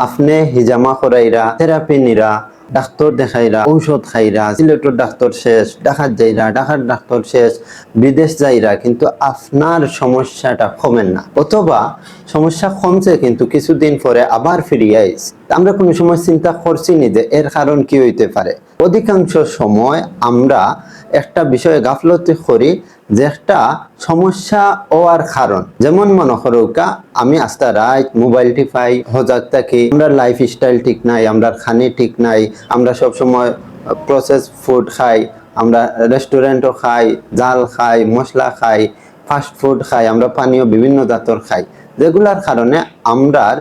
আপনি হিজামা করাইরা, থেরাপি নিরা, ডাক্তার দেখাইরা, ঔষধ খাইরা, সিলেটের ডাক্তার শেষ, ঢাকার যাইরা, ঢাকার ডাক্তার শেষ, বিদেশ যাইরা, কিন্তু আপনার সমস্যাটা কমেন না, অথবা সমস্যা কমছে কিন্তু কিছুদিন পরে আবার ফিরিয়ে আইছে। আমরা কোনো সময় চিন্তা করছি নি যে এর কারণ কি হইতে পারে? অধিকাংশ সময় আমরা একটা বিষয়ে গাফলতি করি যে একটা সমস্যা হওয়ার কারণ, যেমন মনে করুকা আমি আস্তা রাইট মোবাইল টিপাই, হজাক থাকি, আমরা লাইফ স্টাইল ঠিক নাই, আমরা খানি ঠিক নাই, আমরা সব সময় প্রসেস ফুড খাই, আমরা রেস্টুরেন্টও খাই, জাল খাই, মশলা খাই, ফাস্ট ফুড খাই, আমরা পানীয় বিভিন্ন জাতর খাই, যেগুলার কারণে আমরার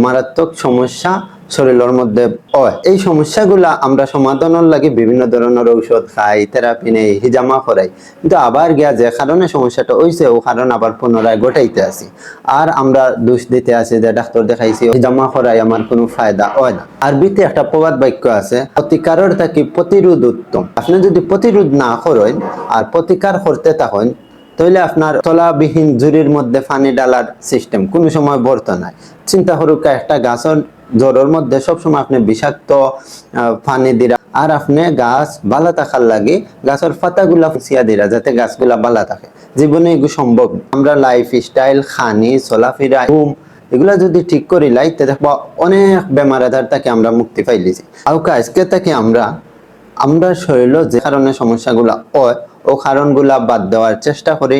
মারাত্মক সমস্যা শরীরের মধ্যে হয়। এই সমস্যাগুলা আমরা সমাধানের লাগে বিভিন্ন ধরনের ঔষধ খাই, থেরাপি নেই, হিজামা করাই, কিন্তু আবার গিয়া যে কারণে সমস্যাটা হইছে ও কারণ আবার পুনরায় ঘটাইতে আসি, আর আমরা দোষ দিতে আসি যে ডাক্তার দেখাইছি, হিজামা করাই আমার কোনো ফায়দা হয় না। আরবিতে একটা প্রবাদ বাক্য আছে, প্রতিকারের থাকি প্রতিরোধ উত্তম। আপনি যদি প্রতিরোধ না করেন আর প্রতিকার করতে থাকেন, তাহলে আপনার তলাবিহীন ঝুড়ির মধ্যে পানি ডালার সিস্টেম কোনো সময় বর্ত নাই। চিন্তা করুক একটা গাছের জড়ের মধ্যে সবসময় আপনি বিষাক্ত পানি দিরা, আর আপনি গাছ বালা থাকার লাগে গাছের পাতাগুলা ফুসিয়া দিরা যাতে গাছগুলা বালা থাকে। জীবনে এগুলো সম্ভব। আমরা লাইফ স্টাইল, খানি, চলাফেরা, ঘুম এগুলা যদি ঠিক করি লাই, দেখবো অনেক বেমার আজার থেকে আমরা মুক্তি পাইলিছি। আর আজকে থেকে আমরা শরীর যে কারণে সমস্যাগুলা হয় ও কারণগুলা বাদ দেওয়ার চেষ্টা করি,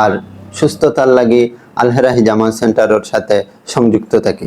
আর সুস্থতার লাগি আল হেরা হিজামা সেন্টারের সাথে সংযুক্ত থাকি।